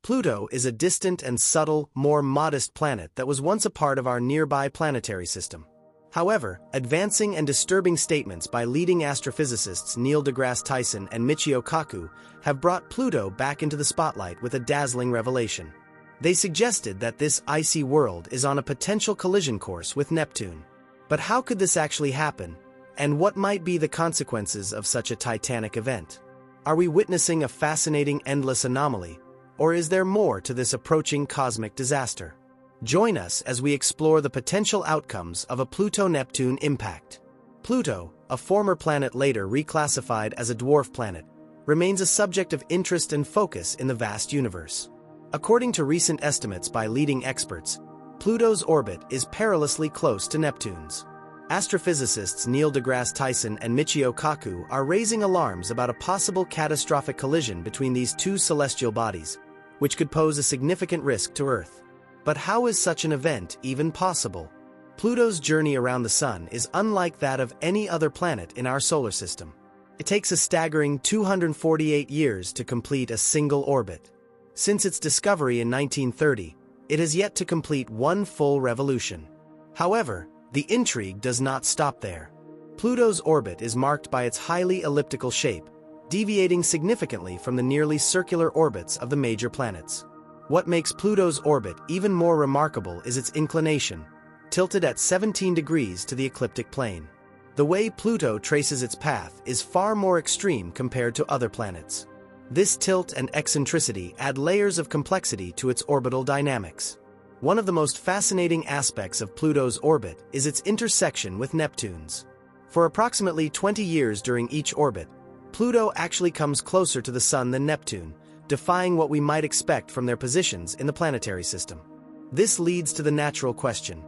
Pluto is a distant and subtle, more modest planet that was once a part of our nearby planetary system. However, advancing and disturbing statements by leading astrophysicists Neil deGrasse Tyson and Michio Kaku have brought Pluto back into the spotlight with a dazzling revelation. They suggested that this icy world is on a potential collision course with Neptune. But how could this actually happen, and what might be the consequences of such a titanic event? Are we witnessing a fascinating endless anomaly, or is there more to this approaching cosmic disaster? Join us as we explore the potential outcomes of a Pluto-Neptune impact. Pluto, a former planet later reclassified as a dwarf planet, remains a subject of interest and focus in the vast universe. According to recent estimates by leading experts, Pluto's orbit is perilously close to Neptune's. Astrophysicists Neil deGrasse Tyson and Michio Kaku are raising alarms about a possible catastrophic collision between these two celestial bodies, which could pose a significant risk to Earth. But how is such an event even possible? Pluto's journey around the Sun is unlike that of any other planet in our solar system. It takes a staggering 248 years to complete a single orbit. Since its discovery in 1930, it has yet to complete one full revolution. However, the intrigue does not stop there. Pluto's orbit is marked by its highly elliptical shape, deviating significantly from the nearly circular orbits of the major planets. What makes Pluto's orbit even more remarkable is its inclination, tilted at 17 degrees to the ecliptic plane. The way Pluto traces its path is far more extreme compared to other planets. This tilt and eccentricity add layers of complexity to its orbital dynamics. One of the most fascinating aspects of Pluto's orbit is its intersection with Neptune's. For approximately 20 years during each orbit, Pluto actually comes closer to the Sun than Neptune, defying what we might expect from their positions in the planetary system. This leads to the natural question: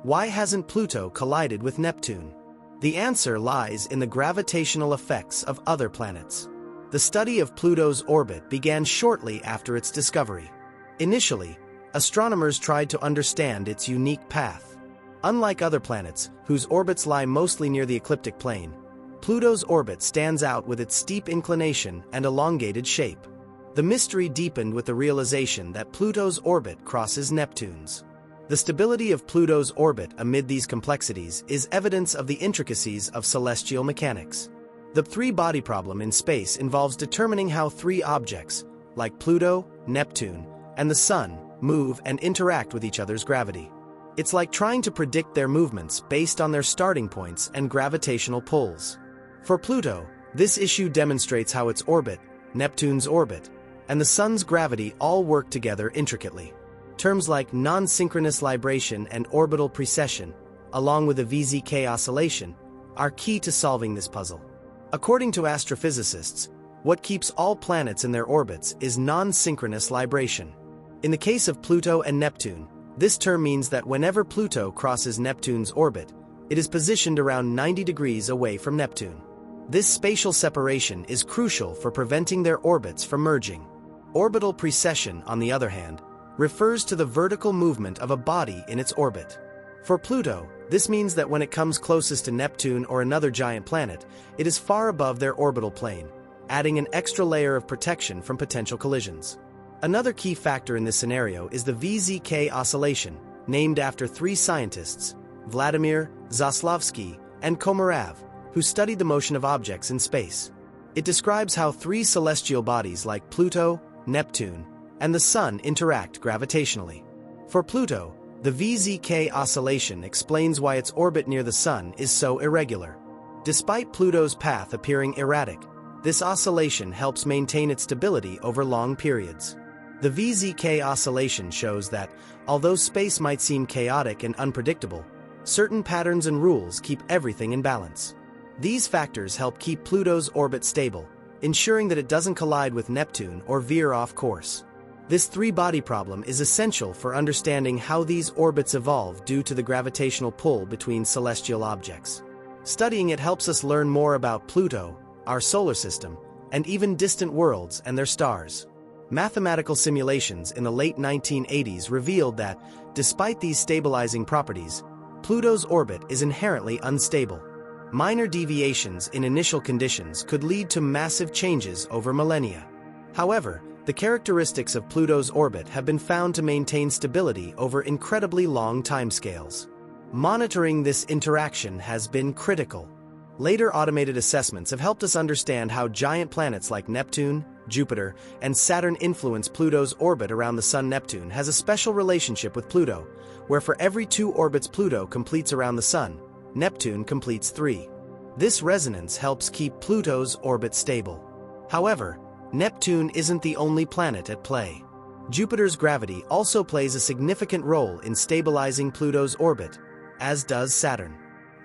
why hasn't Pluto collided with Neptune? The answer lies in the gravitational effects of other planets. The study of Pluto's orbit began shortly after its discovery. Initially, astronomers tried to understand its unique path. Unlike other planets, whose orbits lie mostly near the ecliptic plane, Pluto's orbit stands out with its steep inclination and elongated shape. The mystery deepened with the realization that Pluto's orbit crosses Neptune's. The stability of Pluto's orbit amid these complexities is evidence of the intricacies of celestial mechanics. The three-body problem in space involves determining how three objects, like Pluto, Neptune, and the Sun, move and interact with each other's gravity. It's like trying to predict their movements based on their starting points and gravitational pulls. For Pluto, this issue demonstrates how its orbit, Neptune's orbit, and the Sun's gravity all work together intricately. Terms like non-synchronous libration and orbital precession, along with the VZK oscillation, are key to solving this puzzle. According to astrophysicists, what keeps all planets in their orbits is non-synchronous libration. In the case of Pluto and Neptune, this term means that whenever Pluto crosses Neptune's orbit, it is positioned around 90 degrees away from Neptune. This spatial separation is crucial for preventing their orbits from merging. Orbital precession, on the other hand, refers to the vertical movement of a body in its orbit. For Pluto, this means that when it comes closest to Neptune or another giant planet, it is far above their orbital plane, adding an extra layer of protection from potential collisions. Another key factor in this scenario is the VZK oscillation, named after three scientists, Vladimir, Zaslavsky, and Komarov, who studied the motion of objects in space. It describes how three celestial bodies like Pluto, Neptune, and the Sun interact gravitationally. For Pluto, the VZK oscillation explains why its orbit near the Sun is so irregular. Despite Pluto's path appearing erratic, this oscillation helps maintain its stability over long periods. The VZK oscillation shows that, although space might seem chaotic and unpredictable, certain patterns and rules keep everything in balance. These factors help keep Pluto's orbit stable, ensuring that it doesn't collide with Neptune or veer off course. This three-body problem is essential for understanding how these orbits evolve due to the gravitational pull between celestial objects. Studying it helps us learn more about Pluto, our solar system, and even distant worlds and their stars. Mathematical simulations in the late 1980s revealed that, despite these stabilizing properties, Pluto's orbit is inherently unstable. Minor deviations in initial conditions could lead to massive changes over millennia. However, The characteristics of Pluto's orbit have been found to maintain stability over incredibly long timescales. Monitoring this interaction has been critical. Later automated assessments have helped us understand how giant planets like Neptune, Jupiter, and Saturn influence Pluto's orbit around the Sun. Neptune has a special relationship with Pluto, where for every 2 orbits Pluto completes around the Sun, Neptune completes 3. This resonance helps keep Pluto's orbit stable. However, Neptune isn't the only planet at play. Jupiter's gravity also plays a significant role in stabilizing Pluto's orbit, as does Saturn.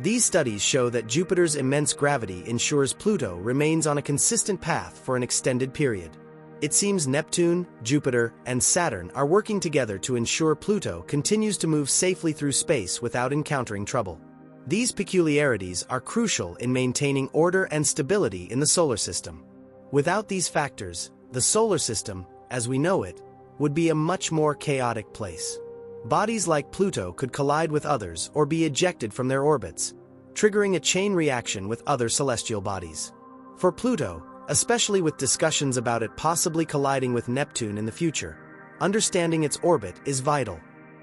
These studies show that Jupiter's immense gravity ensures Pluto remains on a consistent path for an extended period. It seems Neptune, Jupiter, and Saturn are working together to ensure Pluto continues to move safely through space without encountering trouble. These peculiarities are crucial in maintaining order and stability in the solar system. Without these factors, the solar system, as we know it, would be a much more chaotic place. Bodies like Pluto could collide with others or be ejected from their orbits, triggering a chain reaction with other celestial bodies. For Pluto, especially with discussions about it possibly colliding with Neptune in the future, understanding its orbit is vital.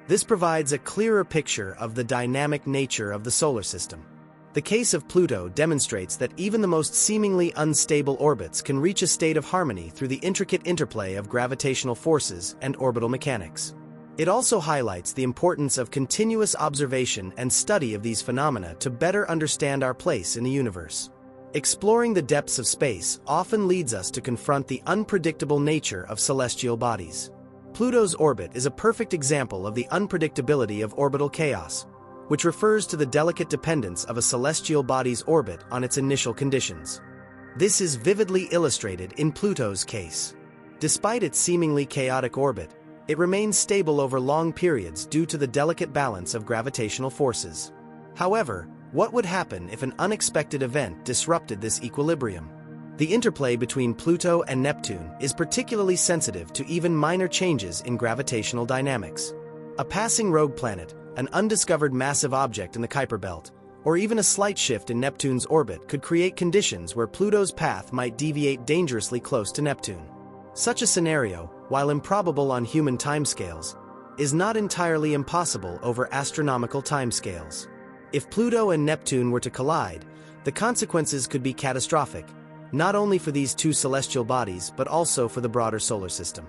This provides a clearer picture of the dynamic nature of the solar system. The case of Pluto demonstrates that even the most seemingly unstable orbits can reach a state of harmony through the intricate interplay of gravitational forces and orbital mechanics. It also highlights the importance of continuous observation and study of these phenomena to better understand our place in the universe. Exploring the depths of space often leads us to confront the unpredictable nature of celestial bodies. Pluto's orbit is a perfect example of the unpredictability of orbital chaos, which refers to the delicate dependence of a celestial body's orbit on its initial conditions. This is vividly illustrated in Pluto's case. Despite its seemingly chaotic orbit, it remains stable over long periods due to the delicate balance of gravitational forces. However, what would happen if an unexpected event disrupted this equilibrium? The interplay between Pluto and Neptune is particularly sensitive to even minor changes in gravitational dynamics. A passing rogue planet, an undiscovered massive object in the Kuiper belt, or even a slight shift in Neptune's orbit could create conditions where Pluto's path might deviate dangerously close to Neptune. Such a scenario, while improbable on human timescales, is not entirely impossible over astronomical timescales. If Pluto and Neptune were to collide, the consequences could be catastrophic, not only for these 2 celestial bodies but also for the broader solar system.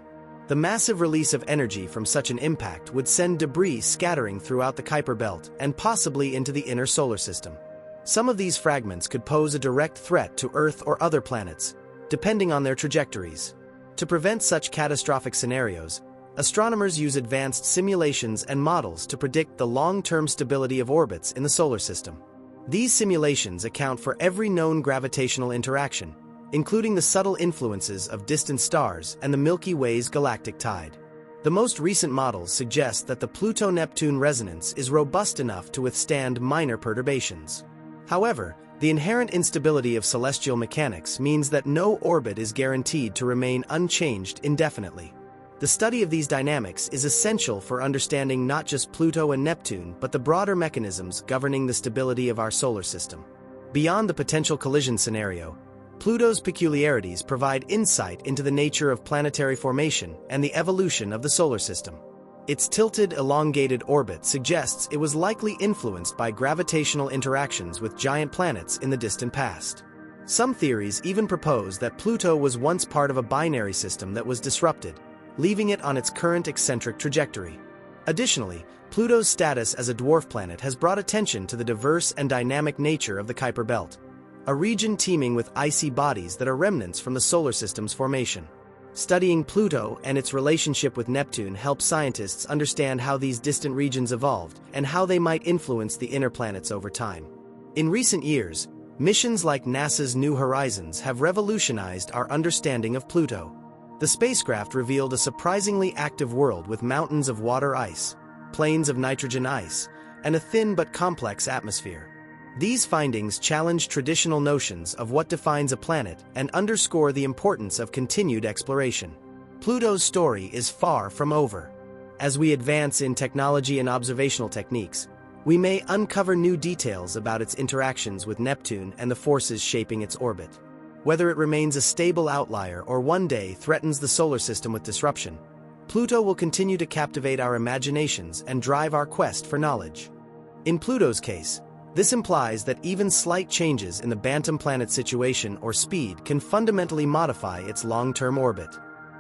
The massive release of energy from such an impact would send debris scattering throughout the Kuiper belt and possibly into the inner solar system. Some of these fragments could pose a direct threat to Earth or other planets, depending on their trajectories. To prevent such catastrophic scenarios, astronomers use advanced simulations and models to predict the long-term stability of orbits in the solar system. These simulations account for every known gravitational interaction, including the subtle influences of distant stars and the Milky Way's galactic tide. The most recent models suggest that the Pluto-Neptune resonance is robust enough to withstand minor perturbations. However, the inherent instability of celestial mechanics means that no orbit is guaranteed to remain unchanged indefinitely. The study of these dynamics is essential for understanding not just Pluto and Neptune but the broader mechanisms governing the stability of our solar system. Beyond the potential collision scenario, Pluto's peculiarities provide insight into the nature of planetary formation and the evolution of the solar system. Its tilted, elongated orbit suggests it was likely influenced by gravitational interactions with giant planets in the distant past. Some theories even propose that Pluto was once part of a binary system that was disrupted, leaving it on its current eccentric trajectory. Additionally, Pluto's status as a dwarf planet has brought attention to the diverse and dynamic nature of the Kuiper belt, a region teeming with icy bodies that are remnants from the solar system's formation. Studying Pluto and its relationship with Neptune helps scientists understand how these distant regions evolved and how they might influence the inner planets over time. In recent years, missions like NASA's New Horizons have revolutionized our understanding of Pluto. The spacecraft revealed a surprisingly active world with mountains of water ice, plains of nitrogen ice, and a thin but complex atmosphere. These findings challenge traditional notions of what defines a planet and underscore the importance of continued exploration. Pluto's story is far from over. As we advance in technology and observational techniques, we may uncover new details about its interactions with Neptune and the forces shaping its orbit. Whether it remains a stable outlier or one day threatens the solar system with disruption, Pluto will continue to captivate our imaginations and drive our quest for knowledge. In Pluto's case, this implies that even slight changes in the Bantam planet situation or speed can fundamentally modify its long-term orbit.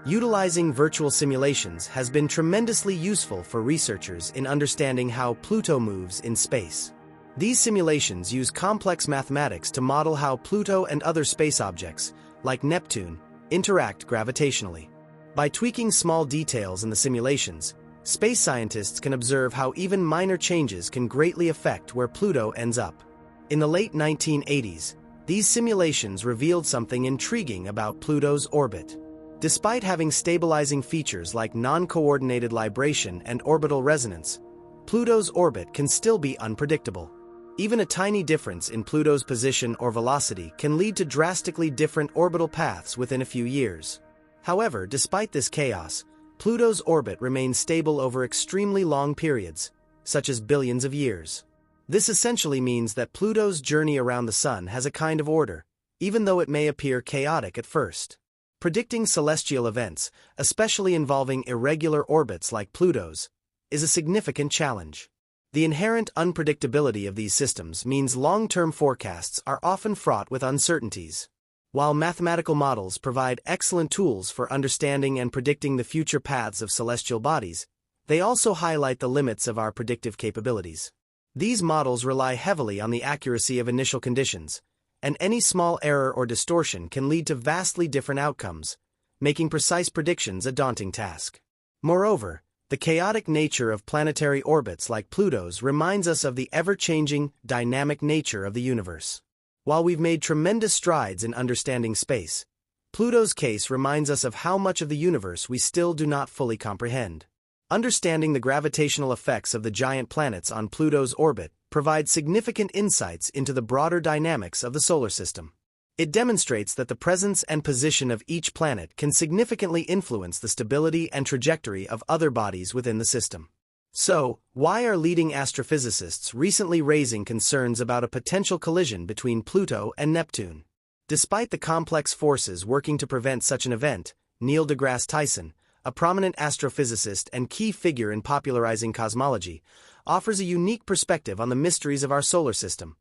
Utilizing virtual simulations has been tremendously useful for researchers in understanding how Pluto moves in space. These simulations use complex mathematics to model how Pluto and other space objects, like Neptune, interact gravitationally. By tweaking small details in the simulations, space scientists can observe how even minor changes can greatly affect where Pluto ends up. In the late 1980s, these simulations revealed something intriguing about Pluto's orbit. Despite having stabilizing features like non-coordinated libration and orbital resonance, Pluto's orbit can still be unpredictable. Even a tiny difference in Pluto's position or velocity can lead to drastically different orbital paths within a few years. However, despite this chaos, Pluto's orbit remains stable over extremely long periods, such as billions of years. This essentially means that Pluto's journey around the Sun has a kind of order, even though it may appear chaotic at first. Predicting celestial events, especially involving irregular orbits like Pluto's, is a significant challenge. The inherent unpredictability of these systems means long-term forecasts are often fraught with uncertainties. While mathematical models provide excellent tools for understanding and predicting the future paths of celestial bodies, they also highlight the limits of our predictive capabilities. These models rely heavily on the accuracy of initial conditions, and any small error or distortion can lead to vastly different outcomes, making precise predictions a daunting task. Moreover, the chaotic nature of planetary orbits like Pluto's reminds us of the ever-changing, dynamic nature of the universe. While we've made tremendous strides in understanding space, Pluto's case reminds us of how much of the universe we still do not fully comprehend. Understanding the gravitational effects of the giant planets on Pluto's orbit provides significant insights into the broader dynamics of the solar system. It demonstrates that the presence and position of each planet can significantly influence the stability and trajectory of other bodies within the system. So, why are leading astrophysicists recently raising concerns about a potential collision between Pluto and Neptune? Despite the complex forces working to prevent such an event, Neil deGrasse Tyson, a prominent astrophysicist and key figure in popularizing cosmology, offers a unique perspective on the mysteries of our solar system,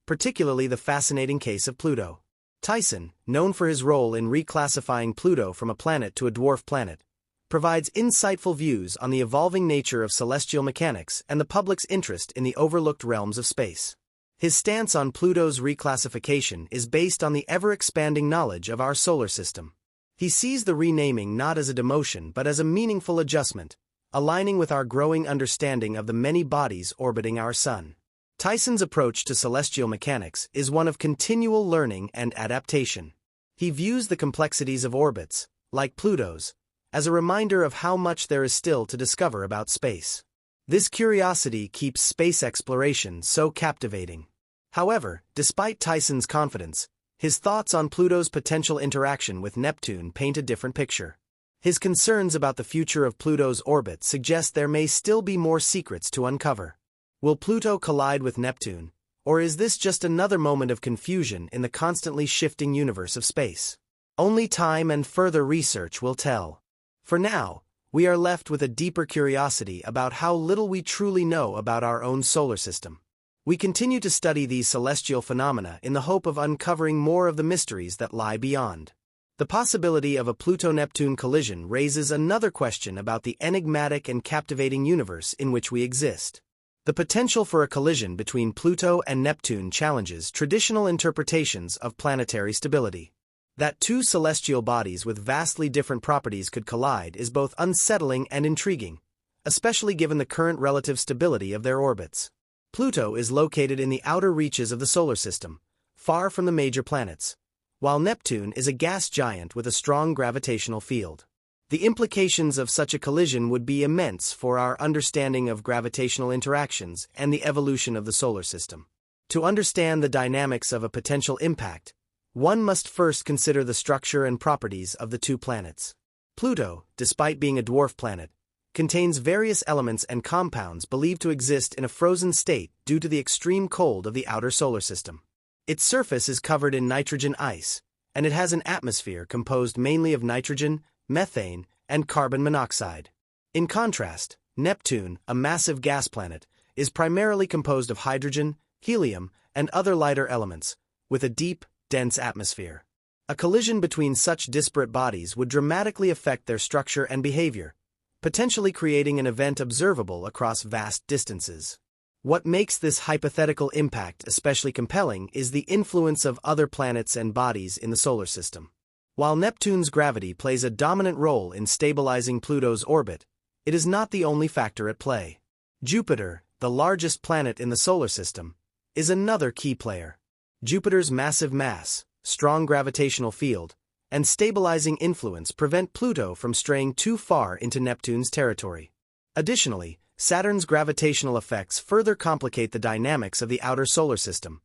particularly the fascinating case of Pluto. Tyson, known for his role in reclassifying Pluto from a planet to a dwarf planet, provides insightful views on the evolving nature of celestial mechanics and the public's interest in the overlooked realms of space. His stance on Pluto's reclassification is based on the ever-expanding knowledge of our solar system. He sees the renaming not as a demotion but as a meaningful adjustment, aligning with our growing understanding of the many bodies orbiting our Sun. Tyson's approach to celestial mechanics is one of continual learning and adaptation. He views the complexities of orbits, like Pluto's, as a reminder of how much there is still to discover about space. This curiosity keeps space exploration so captivating. However, despite Tyson's confidence, his thoughts on Pluto's potential interaction with Neptune paint a different picture. His concerns about the future of Pluto's orbit suggest there may still be more secrets to uncover. Will Pluto collide with Neptune, or is this just another moment of confusion in the constantly shifting universe of space? Only time and further research will tell. For now, we are left with a deeper curiosity about how little we truly know about our own solar system. We continue to study these celestial phenomena in the hope of uncovering more of the mysteries that lie beyond. The possibility of a Pluto-Neptune collision raises another question about the enigmatic and captivating universe in which we exist. The potential for a collision between Pluto and Neptune challenges traditional interpretations of planetary stability. That two celestial bodies with vastly different properties could collide is both unsettling and intriguing, especially given the current relative stability of their orbits. Pluto is located in the outer reaches of the solar system, far from the major planets, while Neptune is a gas giant with a strong gravitational field. The implications of such a collision would be immense for our understanding of gravitational interactions and the evolution of the solar system. To understand the dynamics of a potential impact, one must first consider the structure and properties of the two planets. Pluto, despite being a dwarf planet, contains various elements and compounds believed to exist in a frozen state due to the extreme cold of the outer solar system. Its surface is covered in nitrogen ice, and it has an atmosphere composed mainly of nitrogen, methane, and carbon monoxide. In contrast, Neptune, a massive gas planet, is primarily composed of hydrogen, helium, and other lighter elements, with a deep, dense atmosphere. A collision between such disparate bodies would dramatically affect their structure and behavior, potentially creating an event observable across vast distances. What makes this hypothetical impact especially compelling is the influence of other planets and bodies in the solar system. While Neptune's gravity plays a dominant role in stabilizing Pluto's orbit, it is not the only factor at play. Jupiter, the largest planet in the solar system, is another key player. Jupiter's massive mass, strong gravitational field, and stabilizing influence prevent Pluto from straying too far into Neptune's territory. Additionally, Saturn's gravitational effects further complicate the dynamics of the outer solar system,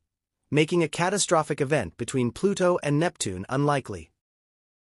making a catastrophic event between Pluto and Neptune unlikely.